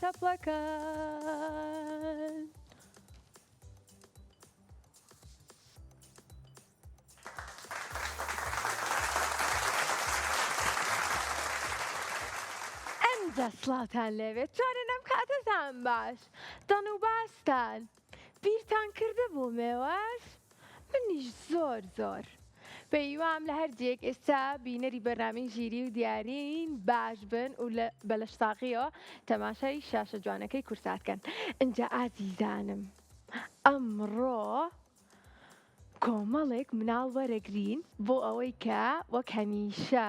چەپڵەکان. سڵاوتان لەوێت چۆنە نەم کاتەتان باش دەن و باستان بیرتان کردە بۆ مێواش منیش زۆر پێیوام لە هەرجێک ئێستا بینەری بەرنامەی ژیری و دیارین باش بن و بە لەشتاقیەوە تەماشای شاشە جوانەکەی کورساتکەن. ئەنجا ئازیزانم ئەمڕۆ کۆمەڵێک مناڵ وەرەگرین بۆ ئەوەی کە وەک هەمیشە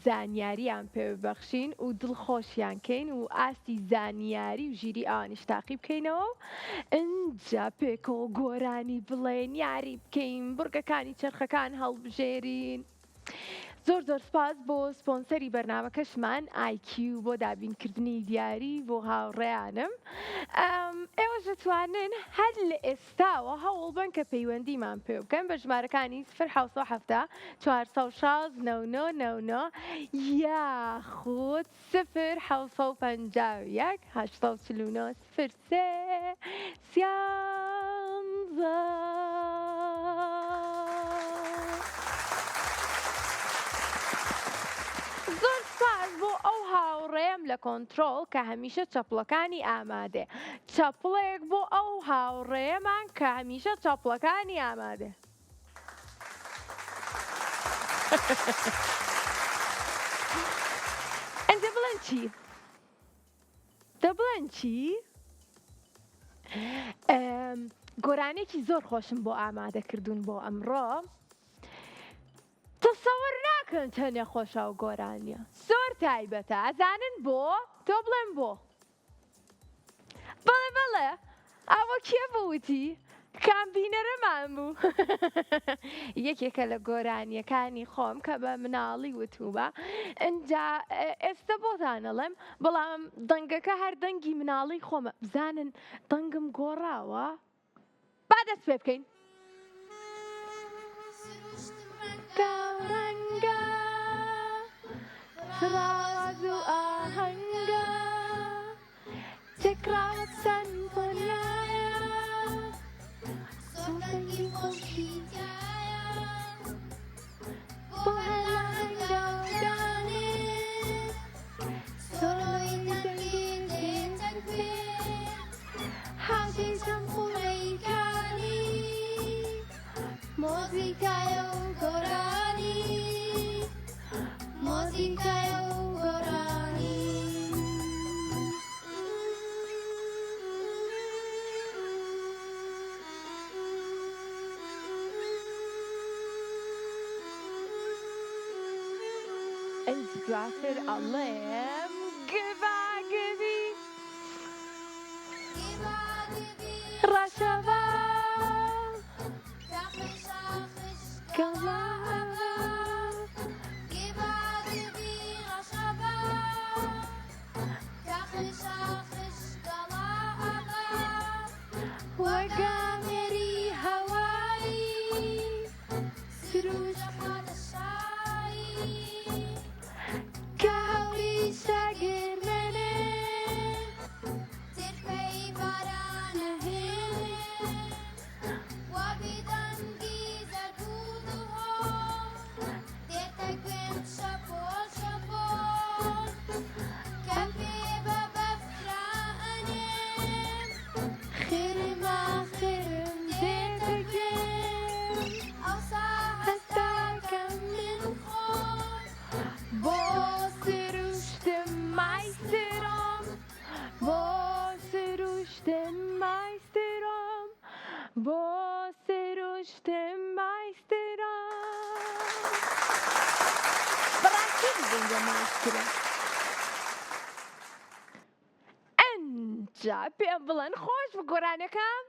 زانیاریان پێبەخشین و دڵخۆشیان کەین و ئاستی زانیاری و ژیری ئەوانیش تاقی بکەینەوە و ئەنجا پێکەوە گۆرانی بڵێن یاری بکەین بورگەکانی چرخەکان هەڵبژێرین. زۆر سپاس بۆ سپۆنسەری بەرنامەکەشمان IQ بۆ دابینکردنی دیاری بۆ هاوڕێیانم. ئێوەش دەتوانن هەر لە ئێستاوە هەوڵ بن کە پەیوەندیمان پێ بکەن بە ژمارەکانی 070 416 9999 یاخود 075 849 03 زۆر سپاس بۆ ئەو هاوڕێم لە کۆنترۆڵ کە هەمیشە چەپڵەکانی ئامادێ. چەپڵێک بۆ ئەو هاوڕێمان کە هەمیشە چەپڵەکانی ئامادێ. ئەنجە بڵێن چی؟ دەبڵێن چی؟ گۆرانێکی زۆر خۆشم بۆ ئامادەکردوون بۆ ئەمڕۆ. تەسەوەر ناکەن چەندە خۆشە و گۆرانیە زۆر تایبەتە. ئەزانن بۆ؟ تۆ بڵێن بۆ. بەڵێ ئەوە کێ بووتی؟ کامبینەرەمان بوو. یەکێکە لە گۆرانیەکانی خۆم کە بە مناڵی وتوبە. ئەنجا ئێستا بۆتانەڵێم بەڵام دەنگەکە هەر دەنگی مناڵی خۆمە. بزانن دەنگم گۆڕاوە؟ با دەست پێ بکەین. گەورەنگە فراز و ئاهەنگە تێکراوە سەمفۆنیایە سۆزەنگی خۆشی تایە بۆ هەلانگە و دانێت سۆرۆی دەنگی دێتەن پێ حاجی سەمفۆنەیەکانی مۆزیکایە و گۆرانی مۆزیکایە و گۆرانی. ئەنج دواتر ئەڵێم گڤاگڤی ڕەشەوە وەگامێری هەوایی سروش کە هەوری سەگرمێنێ ترپەی بارانە هێنێ وابی دەنگی زەرد و دڵۆ دێتە گوێم شەپۆ شەپۆ کە پێ بە بەفرانێم خێرما خێرم دێتە گوێم ئەوسا هەستاکەم من خۆم بۆ سروشتم مایسترۆم بۆ سروشتم مایسترۆم بۆ سروشتم مایسترۆم. بەڕاستی بزنگە مایسترە. ئەنجا پێم بڵێن خۆش بە گۆرانەکەم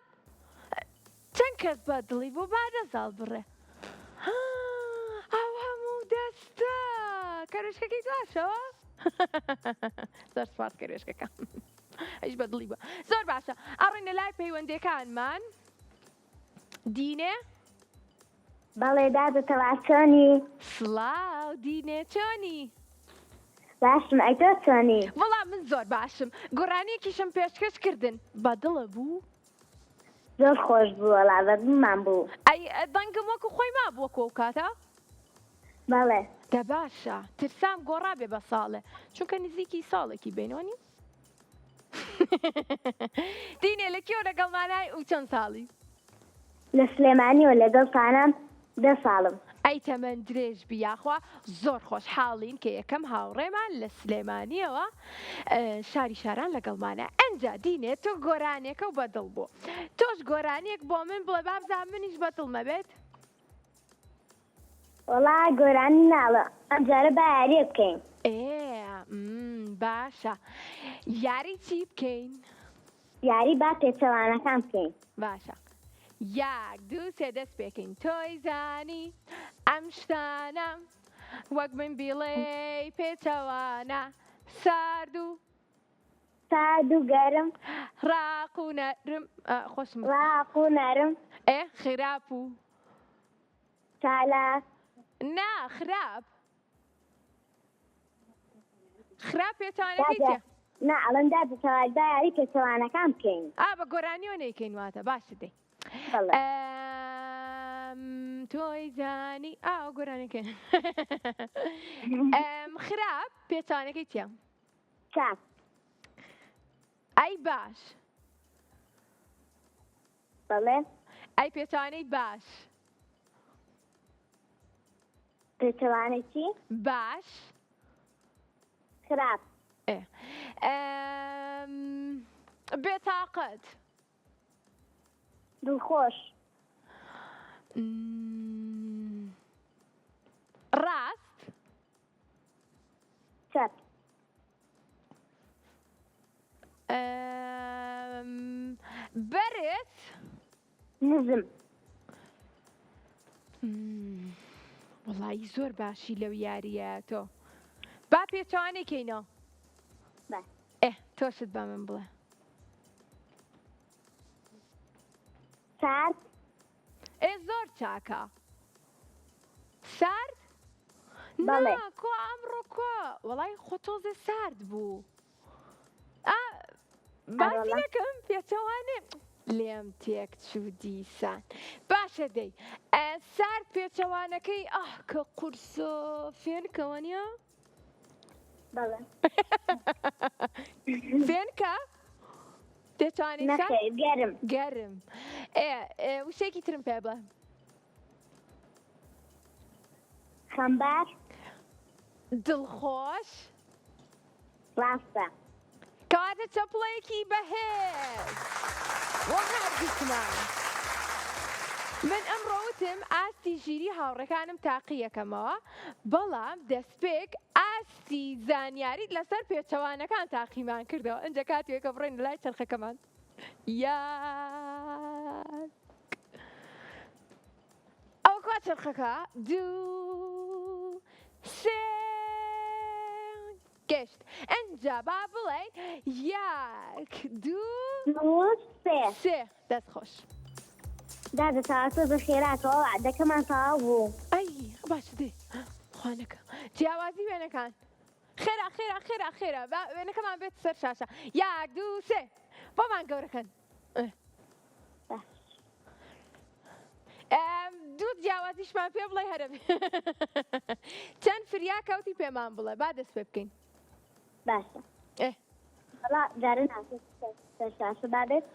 چەند کەس بە دڵی بۆ بادەساڵ بڕێ. ئەو هەموو دەستە کەروێشکەکەی باشەوە؟ زۆر سپاس کەروێشکەکەم هیچ بە دڵی بووە. زۆر باشە ئەڕێنە لای پەیوەندیەکانمان. دینێ؟ بەڵێ دادەتەوا چۆنی؟ سڵاو دینێ چۆنی؟ باشم ئەیتۆ چۆنی؟ وەڵام من زۆر باشم. گۆڕانیەکیشم پێشکەش کردن بەدڵە بوو. زۆر خۆش بوو وەڵا بەدڵمان بوو. ئەی دەنگم وەکو خۆی ما بووە کۆ کاتە؟ بەڵێ دە باشە ترسام گۆڕا بێ بە ساڵێ چونکە نزیکی ساڵێکی بینۆنی دینێ لە کێوە لەگەڵمانای و چەند ساڵی؟ لە سلێمانی و لەگەڵتانە 10 ساڵم. ئەی تەمەەن درێژ بیاخوا زۆر خۆشحاڵین کە یەکەم هاوڕێمان لە سلێمانیەوە شاری شاران لەگەڵمانە ئەنجا دینێت تۆ گۆرانێکە و بەدڵ بوو تۆش گۆرانێک بۆ من بڵێ بابزان منیش بەدڵمە بێت وەڵا گۆرانی ناڵە ئەم جارە با یاریە بکەین. باشە یاری چی بکەین؟ یاری با پێچەوانەکان بکەین. باشە یاک دوو سێ دەست پێکەین تۆی زانی ئەم شتانە وەک من بیڵێ پێچەوانە سارد و سارد و گەرم ڕاق و نەرم خۆشم ڕاق و نەرم خراپ و چالاک نا خراپ پێچەوانەکەی چێ؟ نا ئەڵەندا پێچەواندا یاری پێچەوانەکان بکەین. بە گۆرانیەوە نەیکەین واتە باشە دەی تۆی زانی گۆرانەکەی خراپ پێچەوانەکەی چیە؟ چاک ئەی باش بەڵێ ئەی پێچەوانەی باش پێچەوانێکی باش خراپ بێتاقەت دڵخۆش ڕاست چەپ بەرز نزم وەڵی زۆر باشی لەو یاریە تۆ با پێچەوانێکینەوە تۆشت بە من بڵێ سارد زۆر چاکە سارد؟ بەڵێ کۆ ئەمڕۆ کۆ وەڵی خۆتۆزێ سارد بوو باسی نەکەم پێچەوانێ لێم تێک چوو دیسان باشە دەی سارد پێچەوانەکەی کە قورسۆ فێنکەوە نیە؟ بەڵێ فێنکە؟ پێچەوانێک گەرم گەرم وشێکی ترم پێ بڵێ خەمبار دڵخۆش ڕاستە کاتە چەپڵەیەکی بەهێز هەردووکمان من ئەمڕۆوتم ئاستی ژیری هاوڕەکانم تاقیەکەمەوە بەڵام دەستپێک ئاستی زانیاریت لەسەر پێچەوانەکان تاقیمان کردەوە ئەنجە کاتێکە بڕێن لای چرخەکەمان ئەوە کوا چرخەکە دوو سێ گەشت ئەنجا با بڵێن یەک دوو سێ دەست خۆش دادە تاواتۆ بە خێراتەوە وعدەکەمان تەواو بوو ئەی باشە دێ خوانەکە جیاوازی وێنەکان خێرا وێنەکەمان بێت سەر شاشە یەک دوو سێ بۆمان گەورەکەن دوو جیاوازیشمان پێ بڵێ هەرە چەند فریا کەوتی پێمان بڵێ با دەست پێ بکەین باشە وەڵا جارە ناسێت سەر شاشە بابێت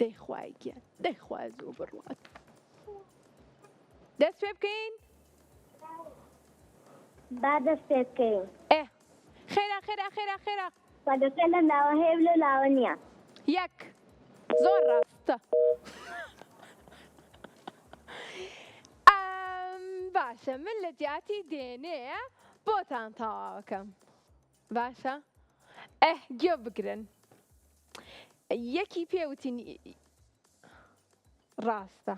دەیخوای گیان دەیخوای زۆ بڕوات دەست پێ بکەین با دەست پێ بکەین خێرا وەدەکە لە لاوە هەیە لە لاوە نییە یەک زۆر ڕاستە باشە من لە جیاتی دێنەیە بۆتان تەواوەکەم باشە گوێ بگرن یەکی پێوتین ڕاستە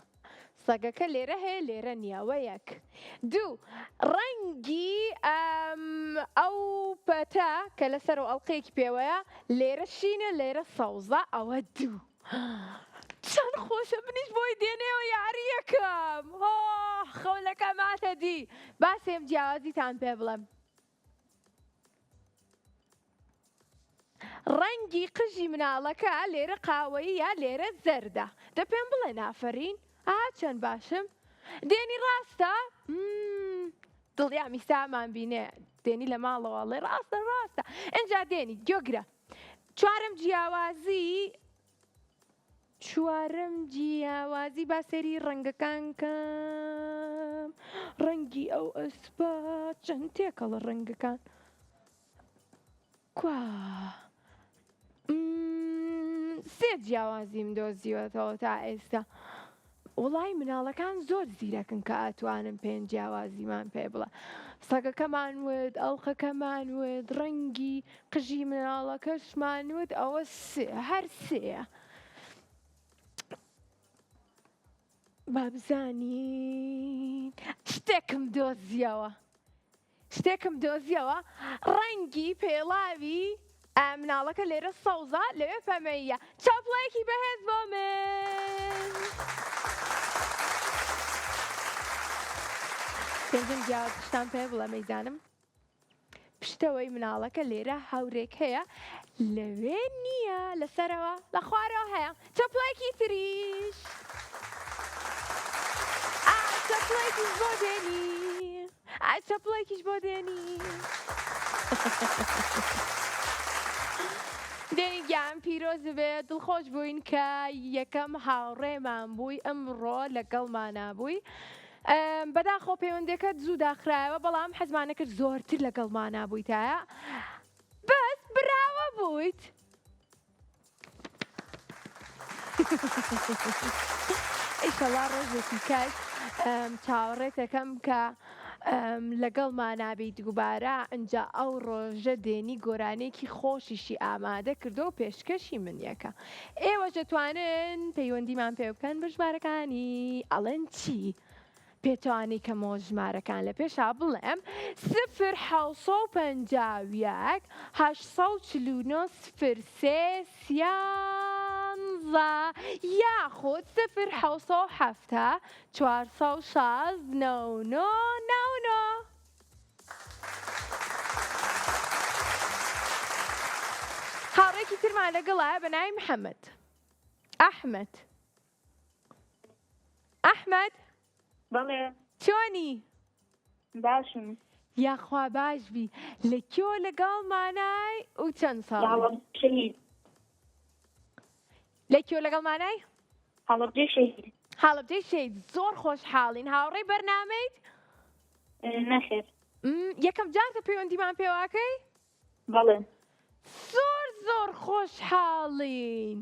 سەگەکە لێرە هەیە لێرە نییەوە یەک دوو ڕەنگی ئەو پەتە کە لەسەر و ئەڵلقەیەکی پێوەیە لێرە شینە لێرە سەوزە ئەوە دوو چەند خۆشە منیش بۆی دێنێەوە یاریەکەم خەولەکە ماتە دی با سێم جیاوازیتان پێ بڵێم ڕەنگی قژی مناڵەکە لێرە قاوەیە لێرە زەردە دە پێم بڵێ نافەرین چەند باشم دێنی ڕاستە دڵیامی سامان بینێ دێنی لە ماڵەوە لێ ڕاستە ئەجا دێنی گوێگرە چوارەم جیاوازی با سەری ڕەنگەکان کەم ڕەنگی ئەو ئەسپە چەند تێکەڵە ڕەنگەکان کوا سێ جیاوازیم دۆزیوەتەوە تا ئێستا وڵای مناڵەکان زۆر زیرەکن کە ئەتوانم پێنج جیاوازیمان پێ بڵە سەگەکەمان ود ئەڵخەکەمان ود ڕەنگی قژی مناڵەکەشمان ود ئەوە هەر سێە با بزانین شتێکم دۆزیەوە ڕەنگی پێڵاوی مناڵەکە لێرە سەوزە لەوێ فەمەیە چاپڵەیەکی بەهێز بۆ من پێنجم جیاوازشتان پێ بڵە مەیزانم پشتەوەی مناڵەکە لێرە هاورێک هەیە لەوێ نییە لەسەرەوە لە خوارەوە هەیە چاپڵەیەکی تریش چاپڵێکیش بۆ دێنی دێنی گیان پیرۆز بێ دڵخۆش بووین کە یەکەم هاوڕێمان بووی ئەمڕۆ لەگەڵمانە بووی بەداخۆ پەیوەندەکەت زوو داخرایەوە بەڵام حەزمانە کرد زۆرتر لەگەڵمانە بوویتایە بەس براوە بوویت ئیشەڵا ڕۆژێکی کەس چاوەڕێتەکەم کە لەگەڵمان نابێت دووبارە ئەنجا ئەو ڕۆژە دێنی گۆرانێکی خۆشیشی ئامادە کردو و پێشکەشی من یەکە ئێوە دەتوانن پەیوەندیمان پێ بکەن بە ژمارەکانی ئەڵێن چی؟ پێتوانی کەمەوە ژمارەکان لە پێشا بڵێم 0 849 یاخود 0 416 99 هاوڕێکی ترمان لەگەڵایە بە ناوی محەممەد ئەحمەد بەڵێ چۆنی؟ باشم یاخوا باش بی لەکوێ لەگەڵمانای و چەند ساڵ لەکوێ لەگەڵمانای؟ هەڵەبجەی شەید زۆر خۆشحاڵین هاوڕێی بەرنامەیت؟ نەخێر یەکەم جارتە پەیوەندیمان پێواکەی؟ بەڵێ زۆر خۆشحاڵین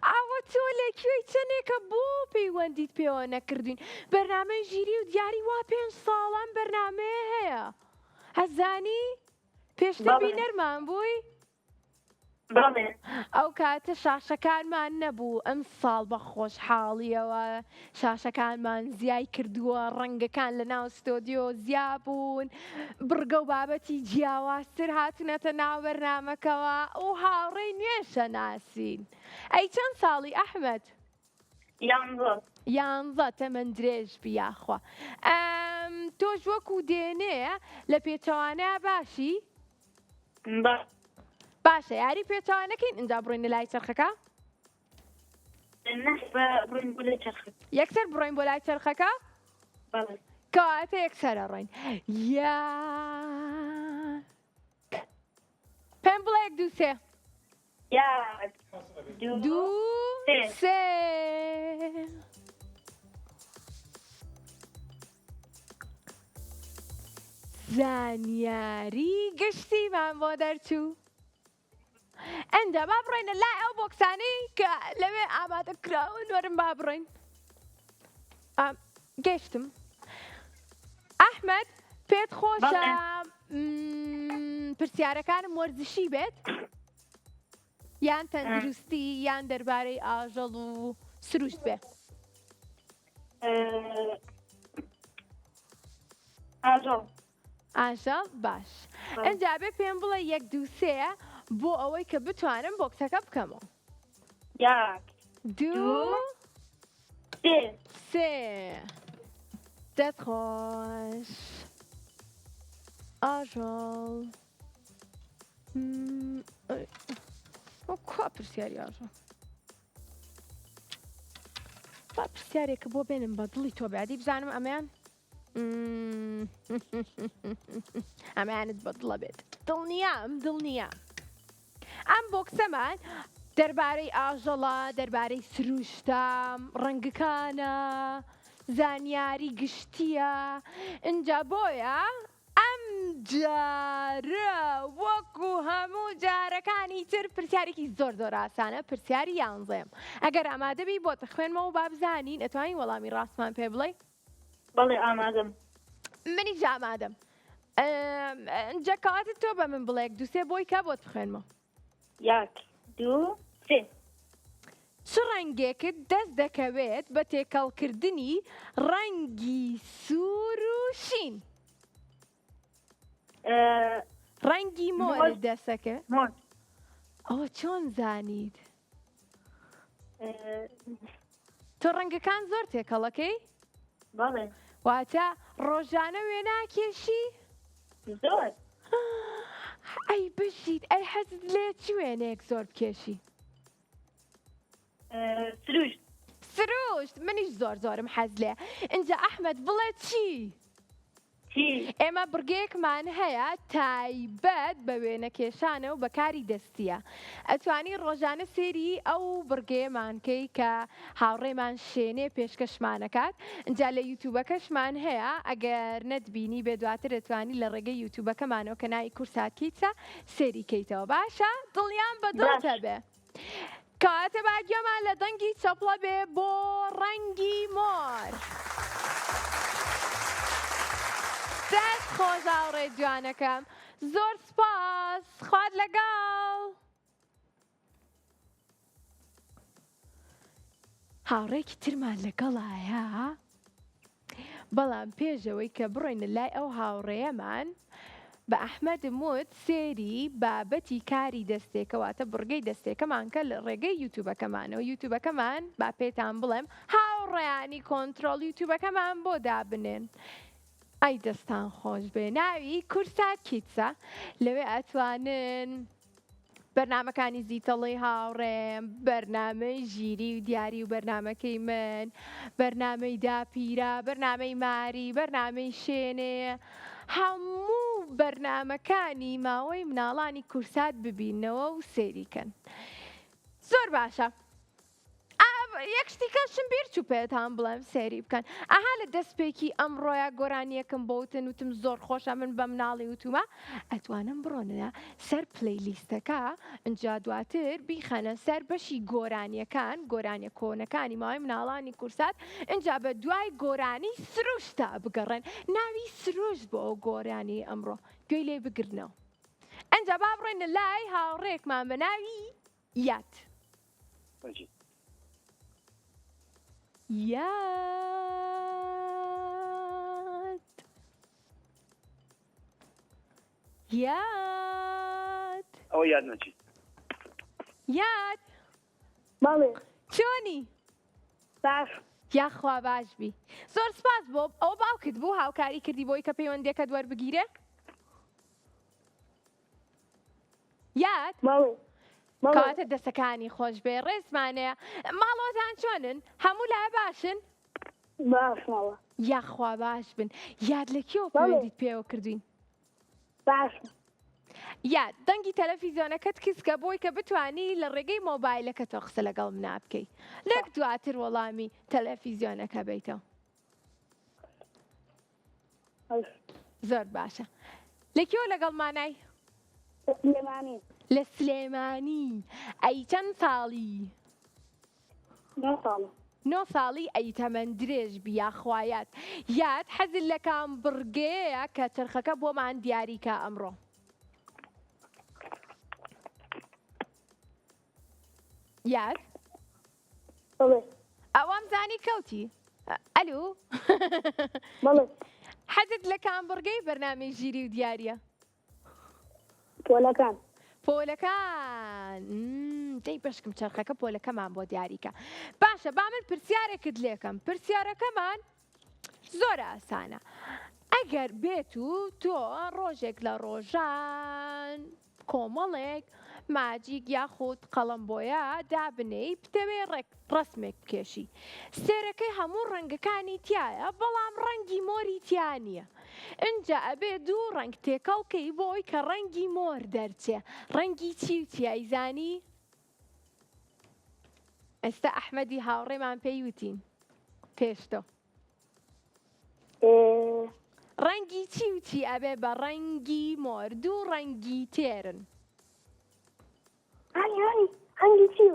ئەوە تۆ لەکوێی چەندێکە بۆ پەیوەندیت پێوە نەکردوین بەرنامەی ژیری و دیاری وا 5 ساڵان بەرنامەیە هەیە هەزانی پێشتر بینەرمان بووی؟ بەڵێ ئەو کاتە شاشەکانمان نەبوو ئەم ساڵ بە خۆشحاڵیەوە شاشەکانمان زیای کردووە ڕەنگەکان لە ناو ستۆدیۆ زیابوون بڕگە و بابەتی جیاوازتر هاتونەتە ناو بەرنامەکەوە و هاوڕێی نوێشە ناسین ئەی چەند ساڵی ئەحمەد؟ 11 تەمەەن درێژ بیاخوا تۆش وەکو دێنێ لە پێچەوانەیە باشی؟ باشە یاری پێچوانەکەین ئەنجا بڕۆینە لای چرخەکە؟ یەکسەر بڕۆین بۆ لای چرخەکە؟ کەواتە یەکسەرە ڕۆین پێم بڵێ 1 2 3 زانیاری گشتیمان بۆ دەرچوو ئەنجا با بڕۆینە لای ئەو بۆکسانەی کە لەوێ ئامادە کراون وەرن با بڕۆین گەشتم ئەحمەد پێت خۆشە پرسیارەکانم وەرزشی بێت یان تەندروستی یان دەربارەی ئاژەڵ و سروشت بێ ئاژەڵ باش ئەنجا بێ پێم بڵێ 1 2 3 بۆ ئەوەی کە بتوانم بۆکسەکە بکەمەوە 2 3 دەستخۆش ئاژەڵ وەکوا پرسیاری ئاژۆ با پرسیارێکە بۆ بێنم بە دڵی تۆ بادی بزانم ئەمەیان ئەمەیانت بە دڵە بێت دڵ نییە ئەم بۆکسەمان دەربارەی ئاژەڵە دەربارەی سروشتە ڕەنگەکانە زانیاری گشتیە اینجا بۆیە ئەم جارە وەکو هەموو جارەکانی تر پرسیارێکی زۆر ئاسانە پرسیاری یانزەم ئەگەر ئامادەبی بۆتە خوێنمەوە با بزانین ئەتوانین وەڵامی ڕاستمان پێ بڵێ بەڵێ ئامادەم منیش ئامادەم ئەنجا کەواتە تۆ بە من بڵێ دووسێ بۆی کا بۆت بخوێنمەوە 1 2 3 چ ڕەنگێکت دەست دەکەوێت بە تێکەڵکردنی ڕەنگی سوور و شین ڕەنگی مۆرت دەستەکە مۆر ئەوە چۆن زانیت تۆ ڕەنگەکان زۆر تێکەڵەکەی بەڵێ واتە ڕۆژانە وێ ناکێشی زۆر ئەی بژیت ئەی حەزت لێ چی وێنەیەک زۆر بکێشی سروشت سروشت منیش زۆرم حەز لێ اینجا ئەحمەد بڵێ چی چی ئێمە بڕگەیەکمان هەیە تایبەت بە وێنە کێشانە و بەکاری دەستیە ئەتوانی ڕۆژانە سێری ئەو بڕگەیەمانکەی کە هاوڕێمان شوێنێ پێشکەشمانەکات اینجا لە یوتیوبەکەشمان هەیە ئەگەر نەتبینی بێ دواتر دەتوانی لە ڕێگەی یوتیوبەکەمانەوە کە ناوی کورساکیچە سێری کەیتەوە باشە دڵیان بەدڵتە بێ کاتە باگیۆمان لە دەنگی چەپڵە بێ بۆ ڕەنگی مۆر دەست خۆش هاوڕێ جوانەکەم زۆر سپاس خوات لەگەڵ هاوڕێکی ترمان لەگەڵایە بەڵام پێشەوەی کە بڕۆینە لای ئەو هاوڕێیەمان بە ئەحمەدم وت سێری بابەتی کاری دەستێکەواتە بڕگەی دەستێکەمان کە لە ڕێگەی یوتیوبەکەمانەوە یوتیوبەکەمان با پێتان بڵێم هاوڕێیانی کۆنتترۆل یوتیوبەکەمان بۆ دابنێن ئەی دەستان خۆش بێ ناوی کورسا کیتسە لەوێ ئەتوانن بەرنمەکانی زیتەڵی هاوڕێم بەرنامەی ژیری و دیاری و بەرنمەکەی من بەرنامەی داپیرە بەرنامەی ماری بەرنامەی شوێنێ هەموو بەرنمەکانی ماوەی مناڵانی کورسات ببینەوە و سێریکەن زۆر باشە یەک شتیکەشم بیر چوو پێتان بڵێم سێری بکەن ئاها لە دەستپێکی ئەمڕۆیە گۆرانیەکەم بۆتن وتم زۆر خۆشە من بە مناڵی وتومە ئەتوانم بڕۆنە سەر پلەیلیستەکە اینجا دواتر بیخەنە سەر بەشی گۆرانیەکان گۆرانیە کۆنەکانی ماوەی مناڵانی کورسات اینجا بە دوای گۆرانی سروشتە بگەڕێن ناوی سروشت بۆ ئەو گۆرانی ئەمڕۆ گوێی لێ بگرنەوە ئەنجا با بڕۆینە لای هاوڕێکمان بە ناوی یاد یاد ئەوە یاد نەچی یاد بەڵێ چۆنی باش یاخوا باش بی زۆر سپاس بۆ ئەو باوکت بوو هاوکاری کردی بۆی کە پەیوەندێکە دوەربگیرێ یاد بەڵێ کاتە دەستەکانی خۆش بێ ڕێزمانەیە ماڵۆتان چۆنن هەموو لای باشن باشمەوە یاخوا باش بن یاد لە کێوە پەیوەندیت پێوە کردوین باش یاد دەنگی تەلەڤیزیۆنەکەت کچکە بۆی کە بتانی لە ڕێگەی مۆبایلەکە تۆ قسە لەگەڵ منا بکەی لەک دواتر وەڵامی تەلەڤیزیۆنەکە بیتەوە زۆر باشە لە کێوە لەگەڵ مانای سلێمانی لە سلێمانی ئەی چەند ساڵی 9 ساڵە 9 ساڵی ئەی تەمەند درێژ بیا خوایەت یاد حەزت لە کام بڕگەیە کە چرخەکە بۆمان دیاریکە ئەمڕۆ یاد بەڵێ ئەوام زانی کەوتی ئەلو بەڵێ حەزت لە کام بڕگەی بەرنامەی ژیری و دیارە پۆلەکان پۆلەکان دەی بەشکم چرخەکە پۆلەکەمان بۆ دیاریکە باشە با من پرسیارێکت لێکەم پرسیارەکەمان زۆر ئاسانە ئەگەر بێت و تۆ ڕۆژێک لە ڕۆژان کۆمەڵێک ماجیک یاخود قەڵەمبۆیە دابنێی بتەوێ ڕەسمێک بکێشی سێرەکەی هەموو ڕەنگەکانی تایە بەڵام ڕەنگی مۆری تیا نییە اینجا ئەبێ دوو ڕەنگ تێکەڵکەی بۆی کە ڕەنگی مۆر دەرچێ ڕەنگی چی و تیایزانی ئێستا ئەحمەدی هاوڕێمان پێی وتین پێشتۆ ڕەنگی چی و چی ئەبێ بە ڕەنگی مۆر دوو ڕەنگی تێرن هەنگی چی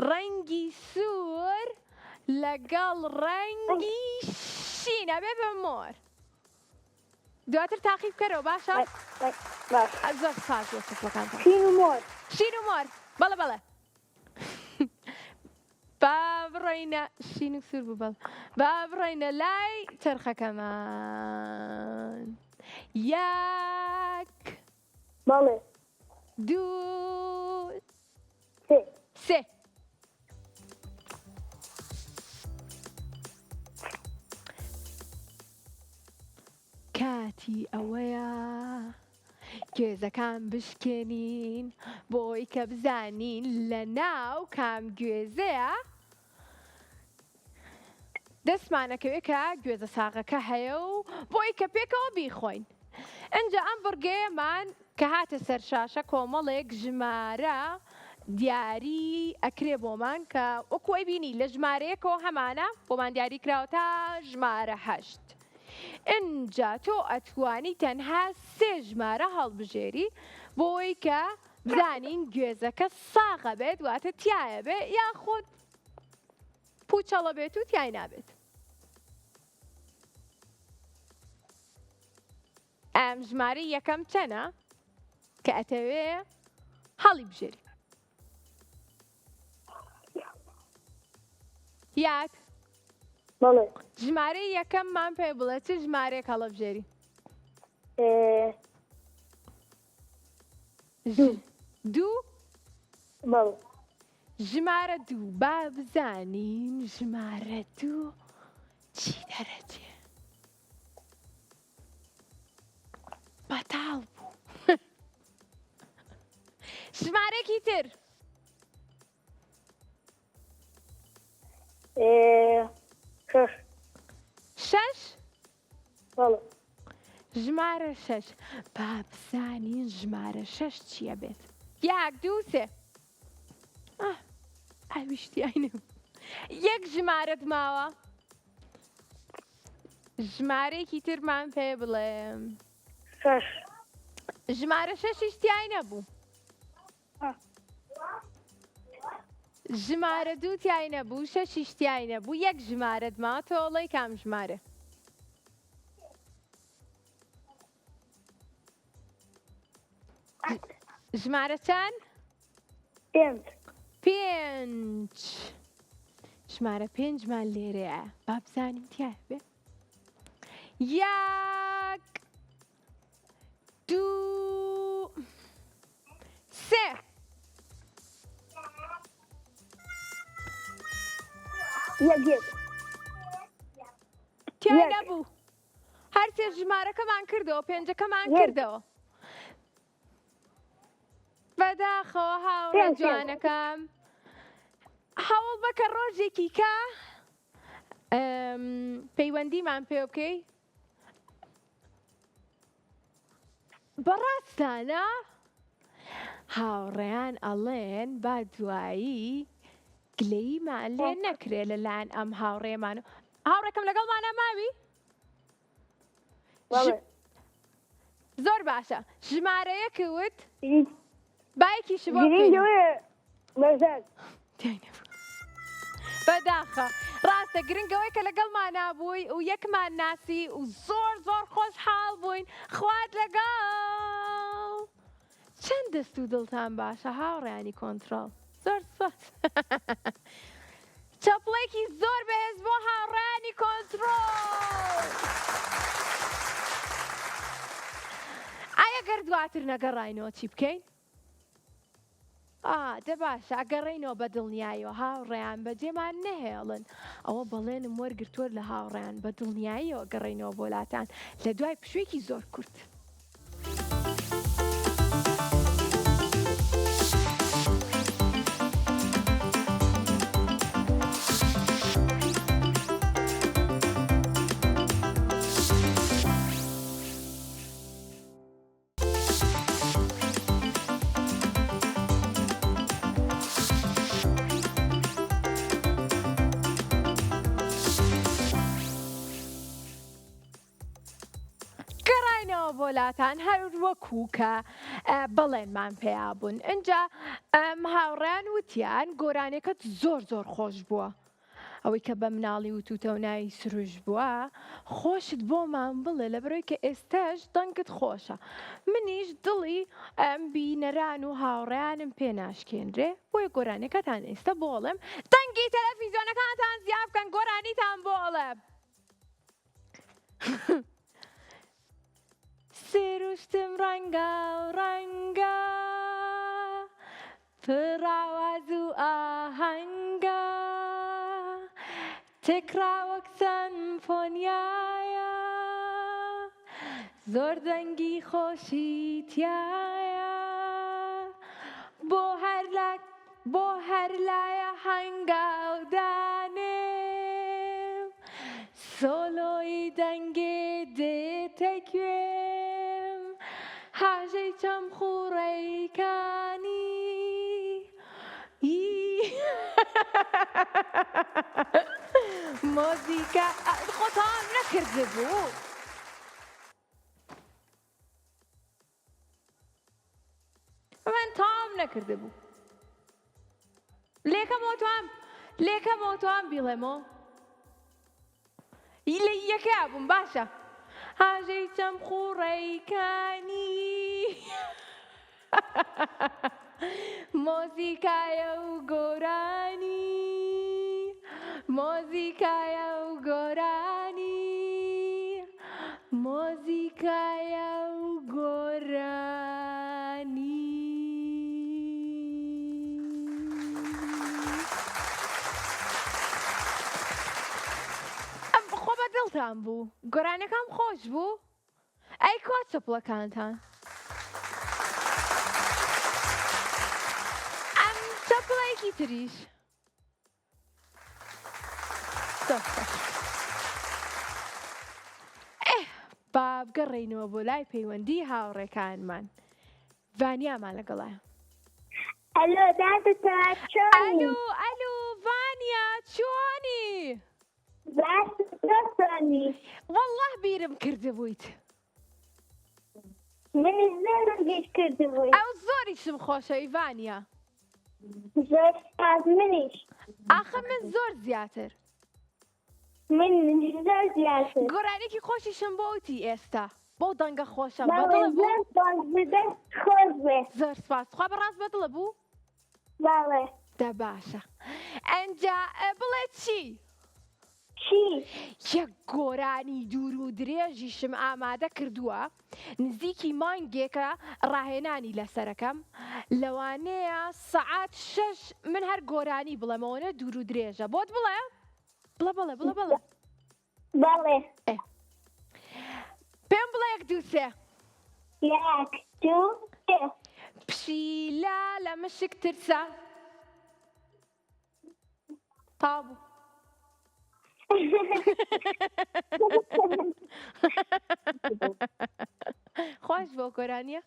ڕەنگی سوور لەگەڵ ڕەنگی شین ئەبێ بە مۆر دواتر تاقیب بکەرەوە باشە زۆر سپاس بۆ سفلەکانتان شین و مۆر شین و مۆر بەڵێ بەڵێ با بڕۆینە شین و سوور بوو بەڵێ با بڕۆینە لای چرخەکەمان یەک بەڵێ دوو سێ سێ کاتی ئەوەیە گوێزەکان بشکێنین بۆی کە بزانین لە ناو کام گوێزەیە دەستمانەکەوێت کە گوێزە ساغەکە هەیە و بۆی کە پێکەوە بیخۆین ئەنجا ئەم بڕگەیەمان کە هاتە سەر شاشە کۆمەڵێک ژمارە دیاری ئەکرێ بۆمان کە وەکوی بینی لە ژمارەیەکەوە هەمانە بۆمان دیاری کراوە تا ژمارە 8 اینجا تۆ ئەتوانی تەنها 3 ژمارە هەڵبژێری بۆی کە بزانین گوێزەکە ساغە بێت واتە تایە بێ یاخود پوچەڵە بێت و تای نابێت ئەم ژمارە یەکەم چەنە کە ئەتەوێ هەڵی بژێری یاک بەڵێ ژمارەی یەکەممان پێ بڵێ چ ژمارەیەک هەڵەبژێری دوو بەڵێ ژمارە دوو با بزانین ژمارە دوو چی دەرەچێ بەتاڵ بوو ژمارەێکی تر شەش بەڵێ ژمارە 6 با بزانین ژمارە 6 چییە بێت یەک دوو سێ ئاویشتیانە یەک ژمارەت ماوە ژمارەیەکی ترمان پێ بڵێ ژمارە 6 تیای نەبوو ژمارە دوو تیای نەبوو 6 تیای نەبوو یەک ژمارەت ماوە تۆڵی کام ژمارە ژمارە چەند؟ 5 ژمارە 5مان لێرەیە با بزانین تیا بێ یەک دوو سێ یەک تیا نەبوو هەر سێ ژمارەکەمان کردەوە پێنجەکەمان کردەوە بەداخەوە هاوڕێ جوانەکەم هەوڵ بکە ڕۆژێکی کە پەیوەندیمان پێ بکەی بەڕاستانە هاوڕێیان ئەڵێن با دوایی گلەییمان لێ نەکرێ لەلایەن ئەم هاوڕێمان هاوڕێکەم لەگەڵمانە ماوی زۆر باشە ژمارەیە کەوت بایەکیشی بۆ بەداخە ڕاستە گرنگەوەی کە لەگەڵمان نابووی و یەکمان ناسی و زۆر زۆر خۆشحاڵ بووین خوات لەگەڵ چەند دەست و دڵتان باشە هاوڕێیانی کۆنتڕۆڵ زۆر سپاس چەپڵێکی زۆر بەهێز بۆ هاوڕێیانی کۆنتڕۆڵ ئایا گەر دواتر نەگەڕاینەوە چی بکەین؟ دە باشە ئەگەڕێینەوە بە دڵنیاییەوە هاوڕێیان بەجێمان نەهێڵن ئەوە بەڵێنم وەرگرتووە لە هاوڕێیان بە دڵنیاییەوە گەڕێینەوە بۆ لاتان لە دوای پشوێکی زۆر کورت هاتنەوە بۆلاتان هەر وەکووکە بەڵێنمان پێیا بوون. اینجا هاوڕێیان وتیان گۆرانێکت زۆر زۆر خۆش بووە. ئەوەی کە بە مناڵی وتوتە و ناوی سروش بووە خۆشت بۆمان بڵێ لە بەرەوەی کە ئێستاش دەنگت خۆشە. منیش دڵی بینەران و هاوڕێیانم پێ ناشکێنرێ بۆیە گۆرانەکەتان ئێستا بۆڵم دەنگی تەلەڤیزیۆنەکانتان زیاد بکەن گۆرانیتان بۆڵێم. سروشتم ڕەنگە و ڕەنگە پڕاواز و ئاهەنگە تێکرا وەک سەمفۆنیایە زۆر دەنگی خۆشی تایە بۆ هەر لایە هەنگاودانێم سۆلۆی دەنگێ دێتە گوێم هاژەی چەم خوڕەیکانی مۆزیکە خۆتان نەکرده بوو. من تام نەکرده بوو. لێکەمەوە توام بیڵێمەوە. لە یەکەیا بووم باشە. هاژەی چەم خوڕەیکانی مۆزیکایە و گۆرانی مۆزیکایە و گۆرانی مۆزیکایە و گۆرانی. خۆ بە دڵتان بوو گۆرانەکەم خۆش بوو. ئەی کوا چەپڵەکانتان ئەم چەپڵێکی تریش با بگەڕێینەوە بۆ لای پەیوەندی هاوڕێکانمان. ڤانیامان لەگەڵایە. ئەلۆ دادتان چۆنی؟ ئەلو ڤانیا چۆنی؟ باش چۆنی؟ وەڵڵاه بیرم کرده بوویت. منیش زۆرم بیش کرده بووی. ئەو زۆریشم خۆشە ڤانیا. زۆر سپاس منیش. ئاخە من زۆر زیاتر. منیش زۆر زیاتر. گۆرانێکی خۆشیشم بۆ وتی ئێستا بۆ دەنگە خۆشە بەڵێ زۆر سپاس بدەست خۆش بێ. زۆر سپاس خوا بەڕاست بەدڵە بوو؟ بەڵێ. دە باشە. ئەنجا بڵێ چی؟ چی؟ یەک گۆرانی دوور و درێژیشم ئامادە کردووە نزیکی مانگێکە ڕاهێنانی لەسەرەکەم لەوانەیە سەعات 6 من هەر گۆرانی بڵێمەوەنە دوور و درێژە بۆت بڵێ؟ بڵێ بەڵێ. پێم بڵێ یەک دوو سێ. یەک دوو سێ. پشیلە لە مشک ترسە. تابوو. خۆش بۆ گۆرانیە؟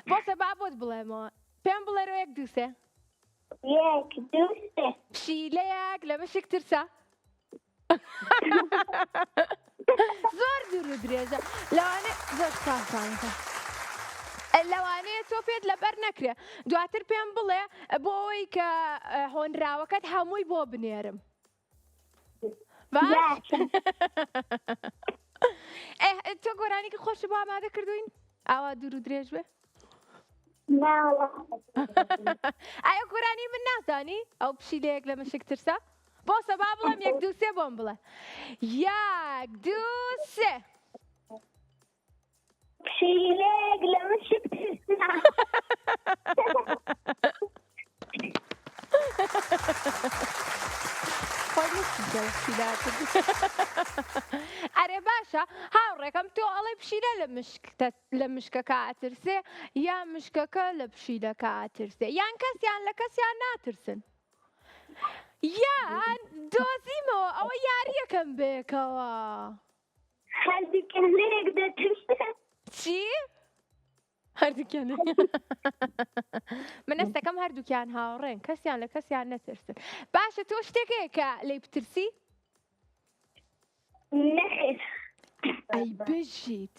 بۆسە با بۆت بڵێمەوە پێم بڵێرۆ یەک دوو سێ. یەک دوو سێ. پشیلەیەک لە مشک ترسە. زۆر دوور و درێژە لەوانێ زۆر ساسانتە. لەوانەیە تۆ پێت لەبەر نەکرێ دواتر پێم بڵێ بۆ ئەوەی کە هۆنراوەکەت هەمووی بۆ بنێرم. باش؟ تۆ گۆرانێکی خۆش بۆ ئامادە کردوین؟ ئاوا دوور و درێژ بێ؟ ئایا گۆرانی من نازانی ئەو پشیلەیەک لە مشک ترسە؟ بۆسە با بڵێم یەک دوو سێ بۆم بڵێ. یەک دوو سێ. پشیلەیەک لە مشک ترسە. ئەرێ باشە هاوڕێکەم تۆ ئەڵێ پشیلە لە مشکەکە ئاترسێ یا مشکەکە لە پشیلەکە ئاترسێ یان کەسیان لە کەسیان ناترسن یان دۆزیمەوە ئەوە یاریەکەم بێکەوە. هەردووکیان لەیەک دەترسن. چی؟ هەردووکیان من ئەستەکەم هەردووکیان هاوڕێن کەسیان لە کەسیان نەترسن. باشە تۆ شتێکەیە کە لێی بترسی؟ نەخێر. ئەی بژیت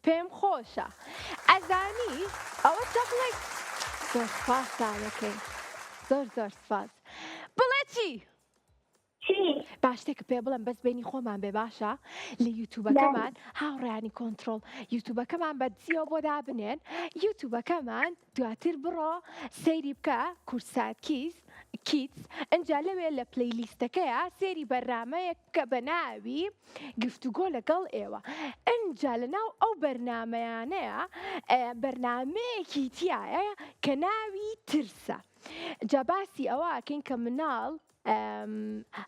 پێم خۆشە ئەزانی ئەوە دەبڵێ زۆر سپاسانەکەی زۆر سپاس بڵێ چی؟ چی؟ باش شتێکە پێ بڵم بەس بینی خۆمان بێ باشە لە یوتوبەکەمان هاوڕێیانی کۆنتترۆل یوتوبەکەمان بەجیەوە بۆ دابنێن یوتوبەکەمان دواتر بڕۆ سەیری بکە کورسات کیتس ئەجا لەوێ لە پلەیلیستەکەیە سێری بەرنمەیە کە بە ناوی گفتوگۆ لەگەڵ ئێوە ئەجا لەناو ئەو بەرنمەیانەیە بەرنمەیەکی تایە کە ناوی ترسە جا باسی ئەوەکەین کە مناڵ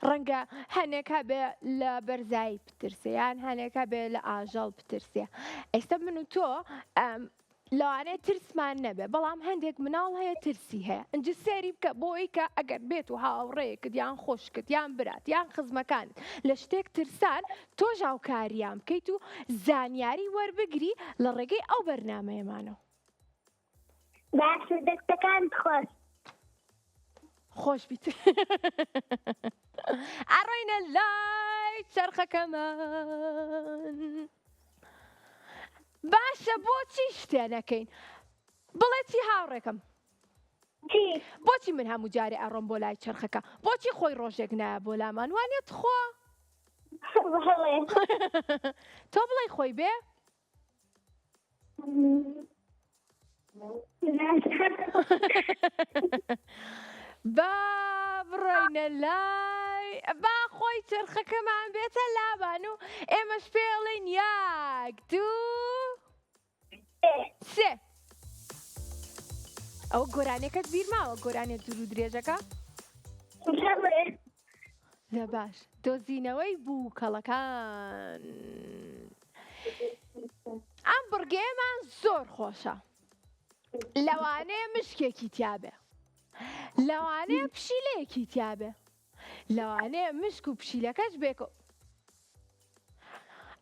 ڕەنگە هەنێکە بێ لە بەرزایی بترسیان هەنێکە بێ لە ئاژەڵ بترسێ ئێستا من و تۆ لەوانەیە ترسمان نەبێ بەڵام هەندێک مناڵ هەیە ترسی هەیە ئەنج سێری بکە بۆی کە ئەگەر بێت و هاوڕێیەکت یان خۆشکت یان برات یان خزمەکانت لە شتێک ترسان تۆ ژاوکاریان بکەیت و زانیاری وەربگری لە ڕێگەی ئەو بەرنمەیەمانەوە باشە دەستەکان خۆش خۆش بیت ئەڕۆینە لای چەرخەکەمان باشە بۆچی شتێنەکەین بڵێ چی هاوڕێکم چی؟ بۆچی من هەموو جارێ ئەڕۆم بۆ لای چرخەکە بۆچی خۆی ڕۆژێک نایە بۆ لامان وانێت خۆ بەڵێ تۆ بڵێ خۆی بێ با بڕۆینە لای با خۆی چرخەکەمان بێتە لابان و ئێمەش پێڵێن یاک دوو سێ ئەو گۆرانێکت بیر ماوە گۆرانێت دوور و درێژەکە لە باش دۆزینەوەی بوو کەڵەکان ئەم بڕگێمان زۆر خۆشە لەوانەیە مشکێکی تیابێ لەوانەیە پشیلەیەکی تیابێ لەوانەیە مشک و پشیلەکەش بێکۆ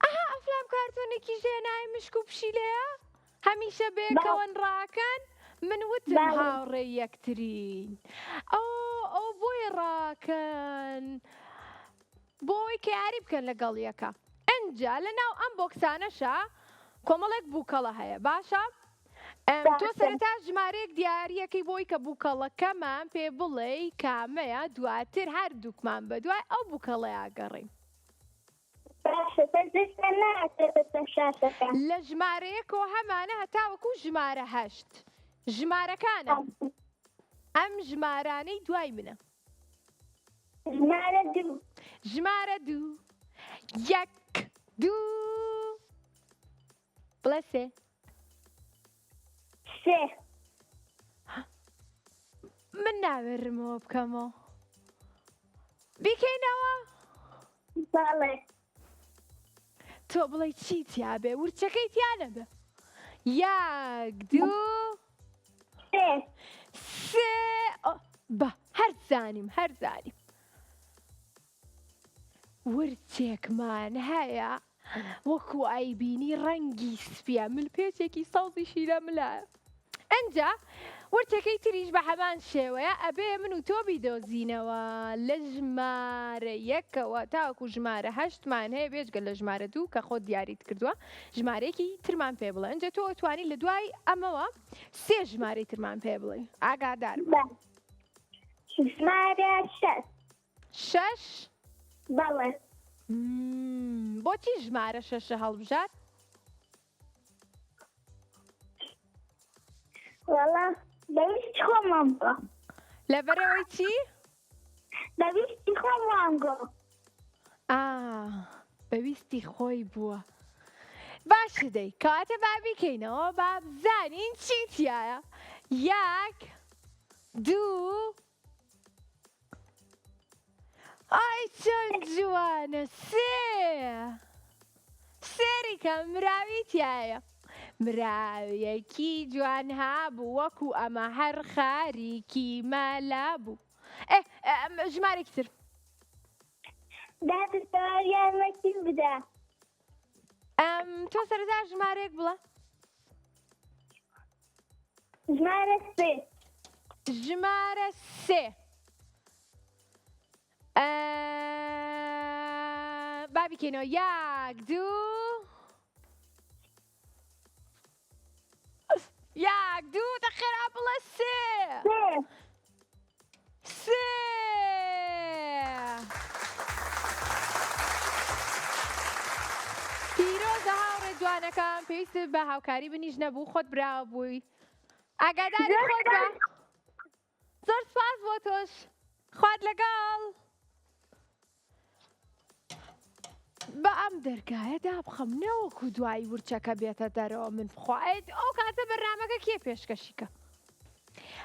ئەها ئەفلام کارتۆنێکی ژێنای مشک و پشیلەیە هەمیشە بێکەوەن ڕاکەن من وتم هاوڕێ یەکترین ئەو بۆی ڕاکەن بۆی کە یاری بکەن لەگەڵ یەکە ئەنجا لەناو ئەم بۆکسانەشە کۆمەڵێک بووکەڵە هەیە باشە تۆ سەرەتا ژمارەیەک دیارریەکەی بۆی کە بووکەڵەکەمان پێ بڵێ کامەیە دواتر هەردووکمان بە دوای ئەو بووکەڵەیە گەڕین لە ژمارەیەکەوە هەمانە هەتاوەکو ژمارە هەشت ژمارەکانە ئەم ژمارانەی دوای منە ژمارە دوو یەک دوو بڵێ سێ من ناوێرمەوە بکەمەوە بیکەینەوە بەڵێ تۆ بڵێ چی تیابێ ورچەکەی تیانەبێ یەک دوو سێ بە هەر زانیم ورچێکمان هەیە وەکو ئایبینی ڕەنگی سپیە ملپێچێکی سەوزی شیرە ملایە ئەنجا ورچەکەی تریش بە هەمان شێوەیە ئەبێ من و تۆ بیدۆزینەوە لە ژمارە یەکەوە تاوەکو ژمارە هەشتمان هەیە بێجگە لە ژمارە دوو کە خۆت دیاریت کردووە ژمارەیەکی ترمان پێ بڵێ ئەنجا تۆ ئەتوانی لە دوای ئەمەوە سێ ژمارەی ترمان پێ بڵێ ئاگادار ژمارە شەش بەڵێ بۆچی ژمارە شەشە هەڵبژات وەڵا دەویستی خۆمان بۆ لەبەرەوەی چی؟ دەویستی خۆمان بۆ بەویستی خۆی بووە باشە دەی کاتە بابیکەینەوە با بزانین چی تایە یەک دوو ئای چەند جوانە سێری کە مراوی تایە مراویەکی جوان هابوو وەکو ئەمە هەر خاریکی مەلا بوو ژمارێکی تر یارمەتی بدە تۆ سەرەتا ژمارەیەک بڵە ژمارە سێ بابیکەینەوە یەک یاک دوو یاک دوو دەخێرا بڵێ سێ پیرۆزە هاوڕێ جوانەکان پێویستت بە هاوکاری بنیش نەبوو خۆت براوە بووی ئاگاداری خۆت بە زۆر سپاس بۆ تۆش خوات لەگەڵ بە ئەم دەرگایەدا بخەم نەوەکو دوایی ورچەکە بێتە دەرەوە من بخوایت ئەو کاتە بەرنامەکە کێ پێشکەشیکە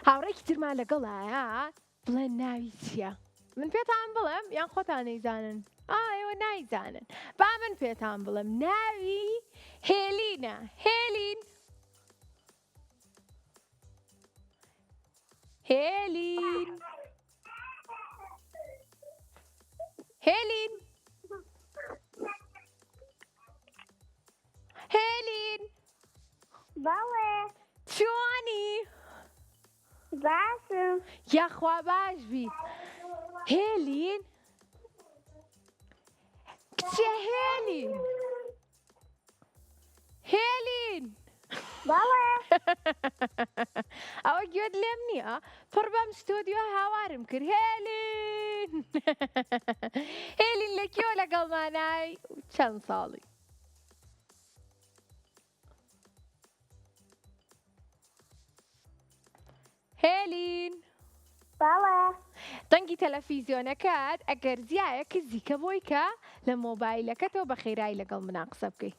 هاوڕێکی ترمان لەگەڵایە بڵێن ناوی چییە من پێتان بڵێم یان خۆتان نەیزانن ئێوە نایزانن با من پێتان بڵێم ناوی هێلینە هێلین هێلین هێلین هێلین بەڵێ چۆنی باشم یاخوا باش بی هێلین کچێ هێلین هێلین بەڵێ ئەوە گوێت لێم نییە پڕ بەم ستۆدیۆ هاوارم کرد هێلین هێلین لەکوێوە لەگەڵمانای چەند ساڵی هێلین بەڵێ دەنگی تەلەڤیزیۆنەکەت ئەگەر زیایە کزیکە بۆی کە لە مۆبایلەکەتەوە بە خێرایی لەگەڵ منە قسە بکەی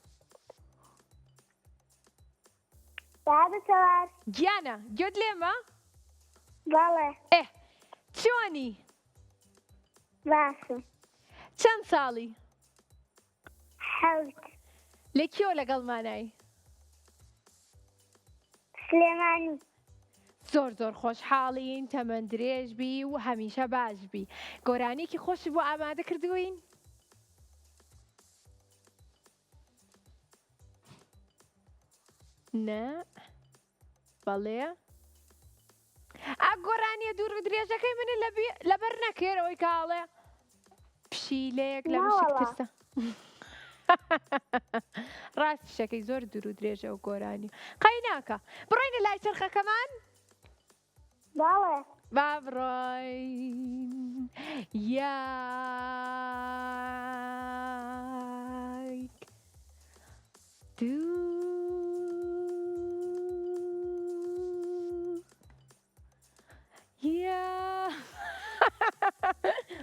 بابتەوار گیانە گوێت لێمە بەڵێ چۆنی باشم چەند ساڵی حەوت لەکوێوە لەگەڵمانای سلێمانی زۆر زۆر خۆشحاڵین تەمەند درێژ بی و هەمیشە باش بی گۆرانێکی خۆش بۆ ئامادە کردوین نە بەڵێ گۆرانیە دوور و درێژەکەی منە لەبەر نەکێرەوەی کاڵێ پشیلەیەک لە مشک ترسە ڕاستی شەکەی زۆر دوور و درێژە و گۆرانی قەی ناکە بڕۆینە لای چرخەکەمان بەڵێ با بڕۆین یاک دوو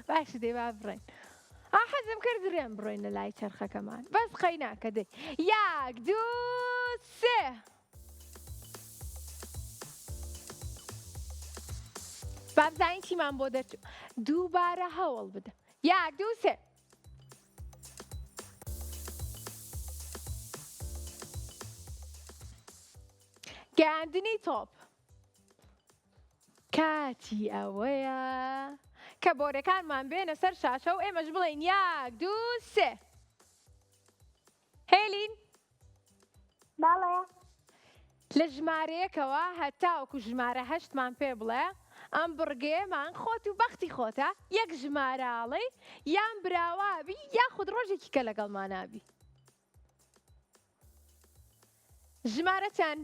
باش دێ با بڕێن حەزم کرد درێن بڕۆینە لای چرخەکەمان بەس قەی ناکە دێ یاک دوو سێ بابزانین چیمان بۆ دەرچوو دووبارە هەوڵ بدە یاک دوو سێ گەیاندنی تۆپ کاتی ئەوەیە کە بۆرەکانمان بێنە سەر شاشە و ئێمەش بڵێین یاک دوو سێ هێلین بەڵێ لە ژمارەیەکەوە هەتاوەکو ژمارە هەشتمان پێ بڵێ ئەم بڕگەیەمان خۆت و بەختی خۆتە یەک ژمارەڵێ یان براوابی یاخود ڕۆژێکی کە لەگەڵمانابی ژمارە چەند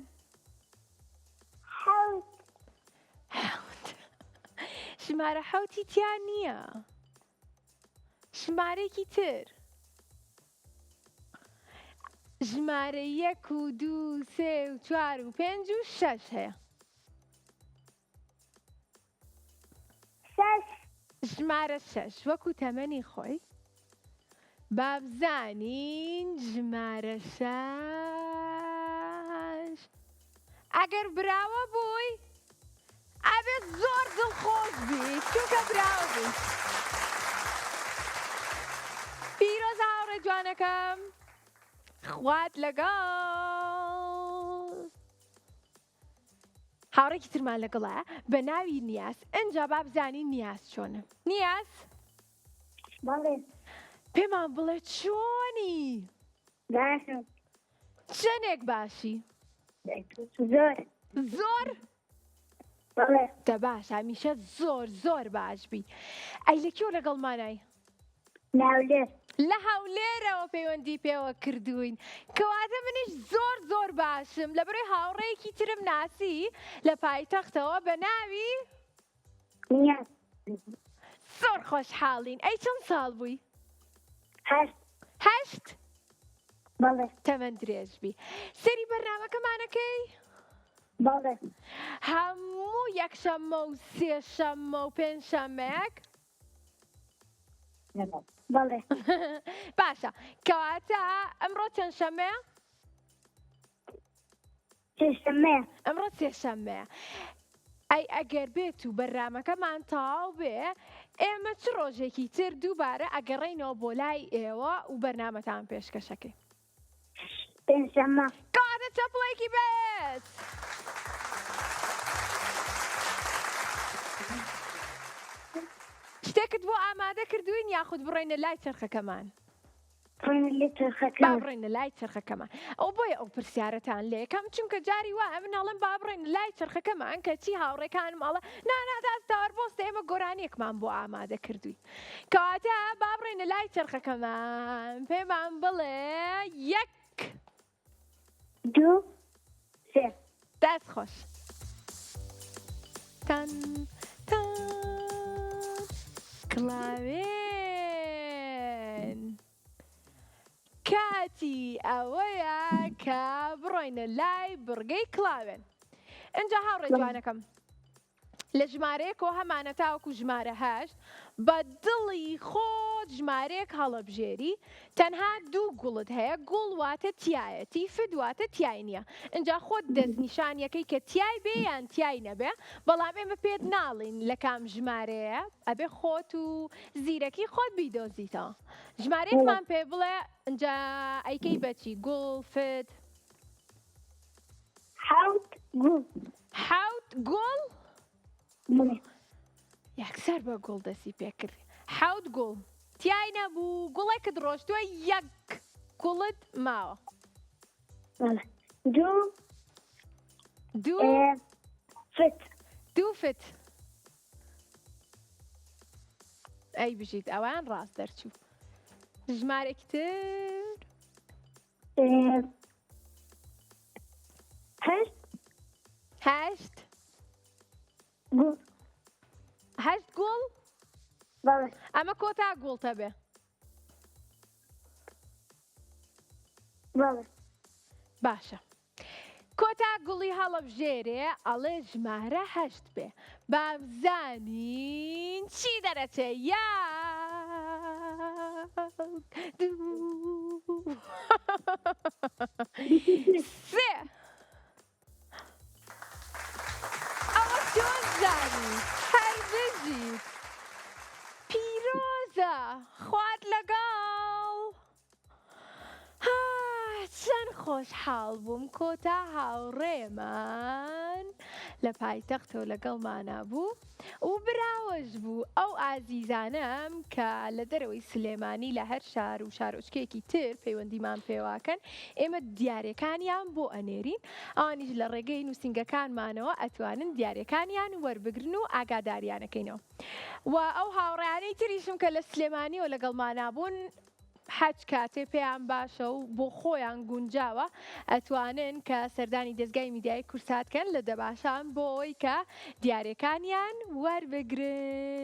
حەوت ژمارە حەوتی تیان نییە ژمارەیەکی تر ژمارە یەک و دوو سێ و چوار و پێنج و شەش هەیە شەش ژمارە شەش وەکو تەمەنی خۆی بابزانین ژمارە شەش ئەگەر براوە بووی ئەبێت زۆر دڵخۆش بیت چونکە براوە بووی پیرۆز هاوڕێ جوانەکەم خوات لەگەڵ هاوڕێکی ترمان لەگەڵایە بە ناوی نیاس ئەنجا بابزانی نیاس چۆنە نیاس بەڵێ پێمان بڵێ چۆنی باشم چەندێک باشی زۆر زۆر بەڵێ دە باش هەمیشە زۆر زۆر باش بی ئەی لەکوێ لەگەڵمانای ناولێر لە هەولێرەوە پەیوەندی پێوە کردوین کەواتە منیش زۆر باشم لە بەرەوەی هاوڕێیەکی ترم ناسی لە پایتەختەوە بە ناوی نیاز زۆر خۆشحاڵین ئەی چەند ساڵ بووی؟ 8 بەڵێ تەمەەن درێژبی سەری بەرنامەکەمانەکەی؟ بەڵێ هەموو یەکشەممە و سێشەممە و پێنجشەممەیەک؟ بەڵێ باشە کەواتە ئەمڕۆ چەند شەمەیە؟ سێشەممەیە ئەمڕۆ سێشەممەیە ئەی ئەگەر بێت و بەرنمەکەمان تەواو بێ ئێمە چ ڕۆژێکی تر دووبارە ئەگەڕێینەوە بۆ لای ئێوە و بەرنامەتان پێشکەشەکەی پێنجشەممە کەواتە چەپڵێکی بێت شتێکت بۆ ئامادە کردوین یاخود بڕێنە لای چرخەکەمان ڕێنە لێ با چرخەکەم بڕێنە لای چرخەکەمان ئەو بۆیە ئەو پرسیارەتان لێکەم چونکە جاری وایە مناڵم با بڕێنە لای چرخەکەمان کە چی هاوڕێکانم ئەڵە ناناداستاوەر بۆستە ئێمە گۆرانیەکمان بۆ ئامادە کردووی کەواتە با بڕێنە لای چرخەکەمان پێمان بڵێ 1 2 3 دەست خۆش تەن کڵاوێن کاتی ئەوەیە کە بڕۆینە لای بڕگەی کڵاوێن ئەجا هاوڕێ جوانەکەم لە ژمارەیەکەوە هەمانە تاوەکو ژمارە 8 بە دڵی خۆت ژمارەیەک هەڵەبژێری تەنها 2 گوڵت هەیە گوڵ واتە تایەتی فد واتە تای نییە ئەجا خۆت دەستنیشانیەکەی کە تای بێ یان تای نەبێ بەڵام ئێمە پێت ناڵین لە کام ژمارەیە ئەبێ خۆت و زیرەکی خۆت بیدۆزیتەوە ژمارەیەکمان پێ بڵێ ئەجا ئەیکەی بەچی گوڵ فد حوت گوڵ حوت گوڵ بڵێ یەکسەر بە گوڵ دەستی پێکرد حوت گوڵ تیای نەبوو گوڵێکت ڕۆشتووە 1 گوڵت ماوە بەڵێ 2 فت 2 فت ئەی بژیت ئەوان ڕاست دەرچوو ژمارێکی تر 8 8 گوڵ 8 گوڵ بەڵێ ئەمە کۆتا گوڵتە بێ بەڵێ باشە کۆتا گوڵی هەڵەبژێرێ ئەڵێ ژمارە 8 بێ بابزانین چی دەرەچێ یا سێ ئەوە چۆن زانی هەر بژیت پیرۆزە خوات لەگەڵ چەند خۆشحاڵ بووم کۆتا هاوڕێمان لە پایتەختەوە لەگەڵمانە بوو و براوەش بوو ئەو ئازیزانم کە لە دەرەوەی سلێمانی لە هەر شار و شارۆچکەیەکی تر پەیوەندیمان پێواکەن ئێمە دیارەکانیان بۆ ئەنێرین ئەوانیش لە ڕێگەی نووسنگەکانمانەوە ئەتوانن دیارەکانیان وەربگرن و ئاگاداریانەکەینەوە و ئەو هاوڕێیانەی تریشم کە لە سلێمانیەوە لەگەڵمانە بوون حەج کاتێ پێیان باشە و بۆ خۆیان گونجاوە ئەتوانن کە سەردانی دەستگای میدیای کورساتکەن لە دەباشان بۆ ئەوەی کە دیارەکانیان وەربگرن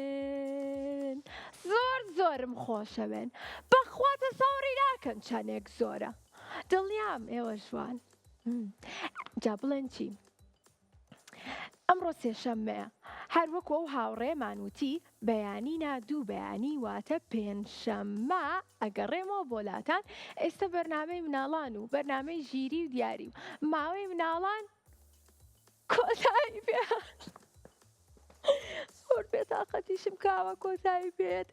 زۆرم خۆشە بن بەخوا تەسەووری ناکەن چەندێک زۆرە دڵنیام ئێوە جوان جا بڵێن چی ئەمڕۆ سێشەممەیە هەر وەکو ئەو هاوڕێمان وتی بەیانینا دوو بەیانی واتە پێنجشەممە ئەگەڕێمەوە بۆلاتان ئێستا بەرنامەی مناڵان و بەرنامەی ژیری و دیاری و ماوەی مناڵان کۆتایی پێ زۆر بێتاقەتیشم کاوە کۆتایی پێت